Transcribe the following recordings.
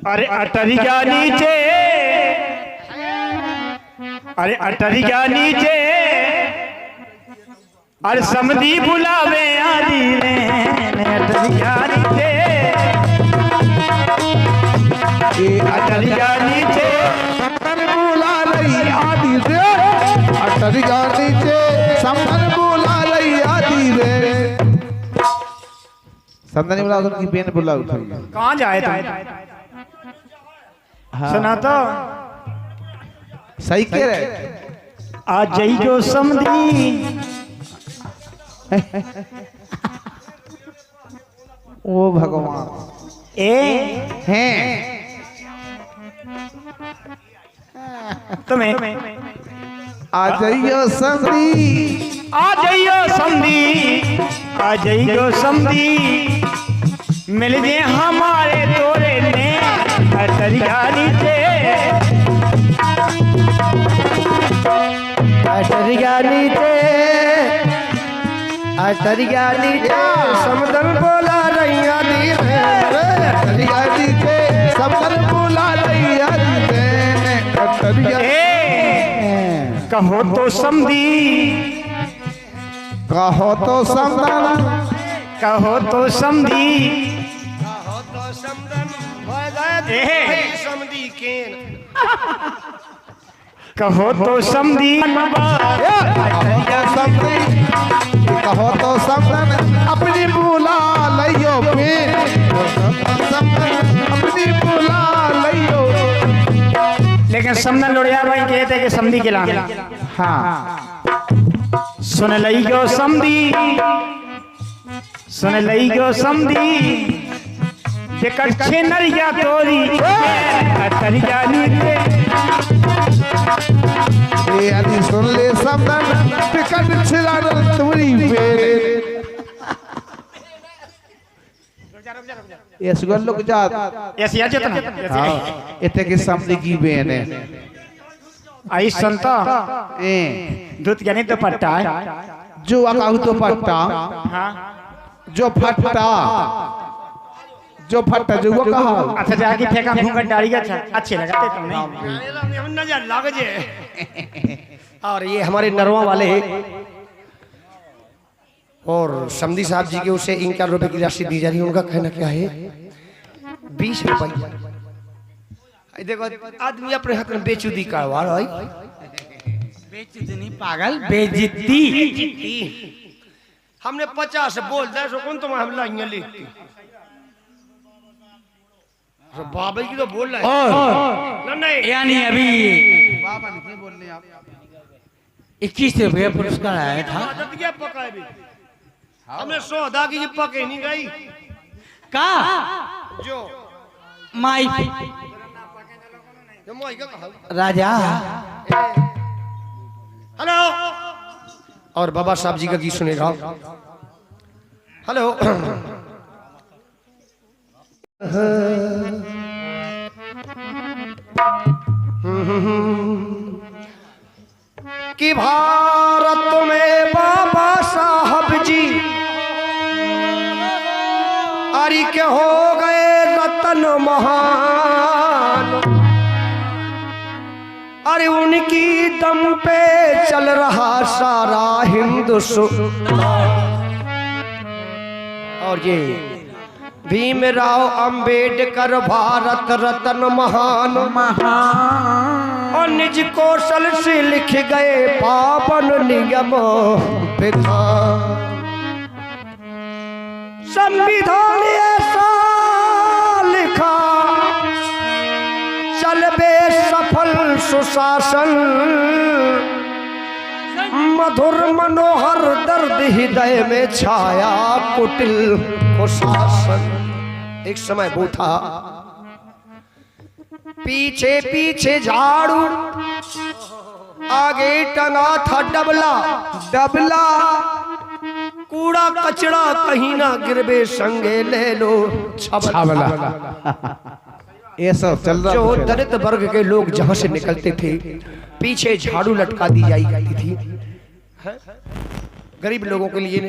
अरे अटरिया नीचे, अरे अटरिया नीचे, अरे समधी बुलावे आदि रे अटरिया नीचे, अटरिया नीचे बुला रही आदि रे, अटरिया नीचे समधन बुला रही आदि रे। समधन बुला उनकी बेन बुला उठाई। कहाँ जाए तुम? हाँ। सुना तो सही कह रहे। आ जाइयो समधी, ओ भगवान ए हैं तुम्हें आ जाइयो समधी, आ जाइयो समधी, आ जाइयो समधी, मिल जे हमारे तोरे ने अटरिया नीचे, अटरिया नीचे, अटरिया नीचे समदन बोला रैया दी रे, अटरिया नीचे समधन बुला रही आदि रे, अटरिया कहो तो समधी, कहो तो समधन, कहो तो समधी, समधी केन कहो तो समधी, कहो तो समधन अपनी बुला लियो फिर, अपनी बुला लियो। लेकिन समदन लोड़िया भाई कहते कि समधी के लाने। हाँ सुन लइयो समधी, सुन लइयो समधी, बिकट छे नरिया तोरी अटरिया नीचे, ये आदि सुन ले समधन टिकट छिलान तुरी पेरे। ये सुगल लोग जात ऐसी आ जितना हाँ इतने के समधी की बेन है। आई संता ए दूध यानी तो पट्टा है। जो अकाउ तो पट्टा, हाँ जो फट्टा, जो फट्टा जो वो कहा। अच्छा जाके फेंका घूंघट डाली अच्छा अच्छे लगते तुमने। नजर लग जे। और ये हमारे नरवा वाले और समधी साहब जी के उसे 51 रुपए की राशि दी जा रही है। उनका कहना क्या है? 20 रुपए। देखो आदमी अपने हाथ में बेचूदी करवा रहा है। बेइज्जती नहीं पागल, बेइज्जती। हमने 50 बोल दे सो कौन तुम हम लाइए लेती। बाबा की तो बोल रहा है। नहीं यानी अभी बाबा ने क्या बोलने आप? 21 रुपये पुरस्कार आया था। आदत क्या पका है भी? हमने 100 अदा की पके नहीं गई। का जो माई जो मोई का कहा राजा। हेलो और बाबा साहब जी का गीत सुनेगा। हेलो कि भारत में बाबा साहब जी अरे के हो गए रतन महान। अरे उनकी दम पे चल रहा सारा हिंदुस्तान। और ये भीमराव अंबेडकर भारत रत्न महान और निज कौशल से लिख गए पावन नियम विधान। संविधान ऐसा लिखा चल बे सफल सुशासन। मधुर मनोहर दर्द हृदय में छाया कुटिल कुशासन। एक समय वो था पीछे पीछे झाड़ू, आगे टंगा था डबला। डबला कूड़ा कचरा कहीं ना गिरबे संगे ले लो छबला। ये सब चल रहा जो दलित वर्ग के लोग जहां से निकलते थे पीछे झाड़ू लटका दी जाई करती थी। गरीब लोगों के लिए,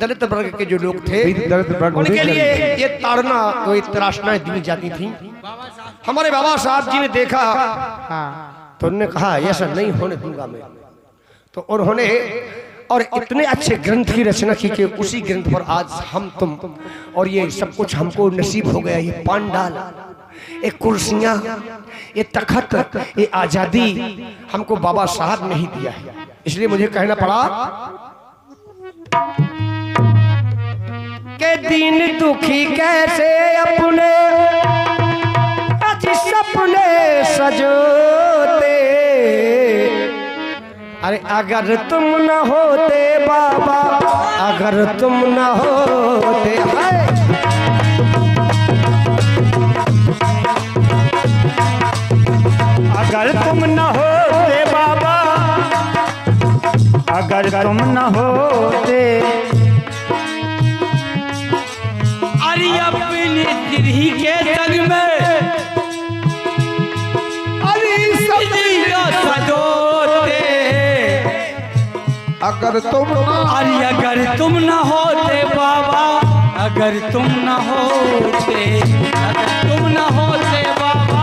दलित वर्ग के जो लोग थे दलित वर्ग उनके होते लिए ये ताड़ना कोई तराशनाएं दी जाती थी। हमारे बाबा साहब जी ने देखा हाँ तो उन्होंने कहा ऐसा नहीं होने दूंगा मैं। तो उन्होंने और इतने अच्छे ग्रंथ की रचना की कि उसी ग्रंथ पर आज हम तुम और ये सब कुछ हमको नसीब हो गया। ये पांडाल, ये कुर्सियां, ये तखत, ये आजादी हमको बाबा साहब ने ही दिया है। इसलिए मुझे कहना पड़ा कि दीन दुखी कैसे अपने सपने सजोते। अरे अगर तुम न होते बाबा, अगर तुम न होते, अगर तुम न होते बाबा, अगर तुम न होते, अरे अपने दिल्ली के जग में अगर तुम ना, अरे अगर तुम न होते बाबा, अगर तुम न होते, अगर तुम न होते बाबा,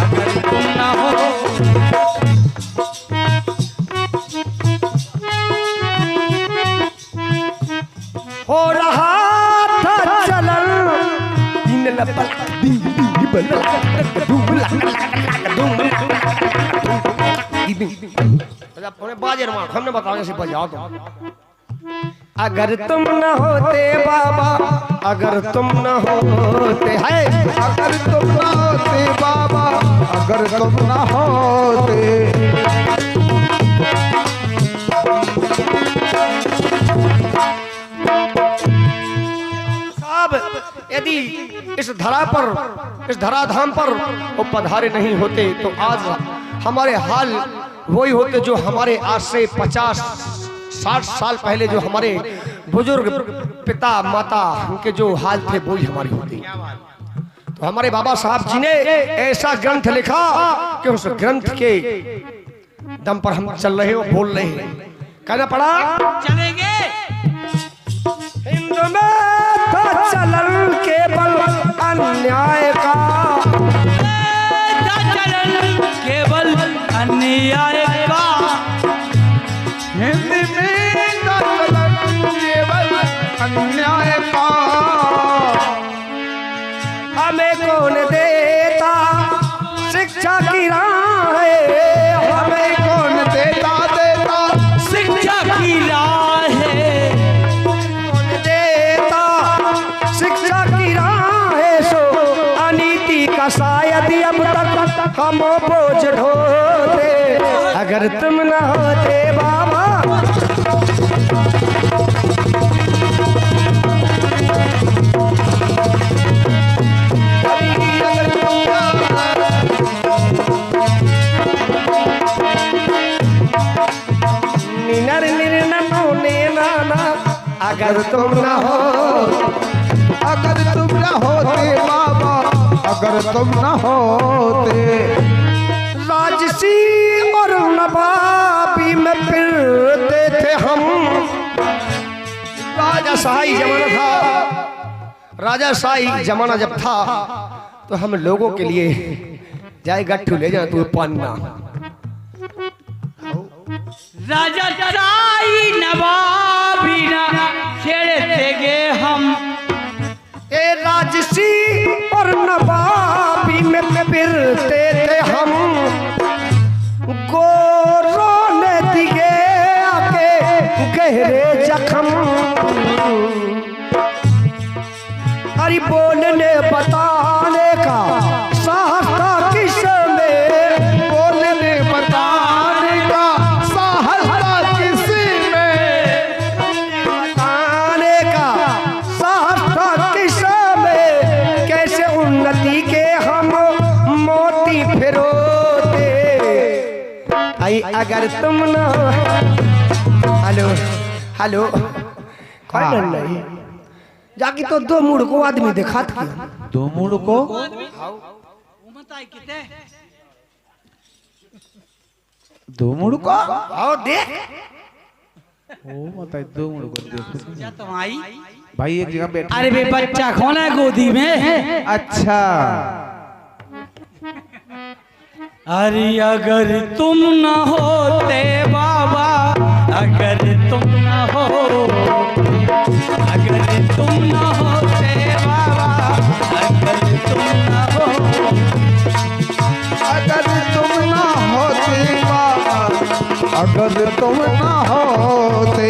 अगर तुम न हो रहा था चलन बाजे मार हमने बताया से बजाओ तो। अगर तुम न होते बाबा, अगर तुम न होते, है अगर तुम ना होते बाबा, अगर तुम ना होते। साहब यदि इस धरा पर, इस धराधाम पर वो पधारे नहीं होते तो आज हमारे हाल वही होते जो हमारे आज से 50-60 साल पहले जो हमारे बुजुर्ग पिता माता उनके जो हाल थे वही हमारे होते। तो हमारे बाबा साहब जी ने ऐसा ग्रंथ लिखा कि उस ग्रंथ के दम पर हम चल रहे हो, बोल रहे हैं। कहना पड़ा चलेंगे हिंद में था चलन केवल अन्याय का, केवल अन्याय का, हिंदी में ना चलन केवल अन्याय का। हमें कौन देता शिक्षा की राह, हमें कौन देता शिक्षा की राह, कौन देता शिक्षा की राह। सो अनीति का शायद अब तक हम बोझ ढोते। अगर तुम न होते बाबा, निनर निर्ननो ने नाना, अगर तुम न हो, अगर तुम ना होते बाबा, अगर तुम ना होते। राजसी और नवाबी में फिरते थे हम। राजाशाही जमाना था, राजाशाही जमाना जब था तो हम लोगों के लिए जाए गट्ठू ले जाए तू पन्ना। राजा शाही नवाबी ना खेलते गे हम। ए राजसी और नवाबी में फिरते थे हम। गोरों ने दिए आके गहरे जख्म, अरे बोलने बताने का साहस था किसमें, बोलने बताने का साहस था किसी में, बताने का साहस था किसमें। कैसे उन्नति के हम मोती फिरोते। आई अगर तुम न, हेलो हेलो कौन नहीं जाके तो दो मुड़ को आदमी देखा था। दो मुड़ को दो मुड़ को आओ देख ओ मत दो मुड़ को देखो क्या तुम आई? भाई एक जगह बैठ। अरे बे बच्चा कौन है गोदी में? अच्छा अरे अगर तुम न होते बाबा, अगर तुम न होते, अगर तुम न होते बाबा, अगर तुम न होते, अगर तुम ना होते बाबा, अगर तुम ना होते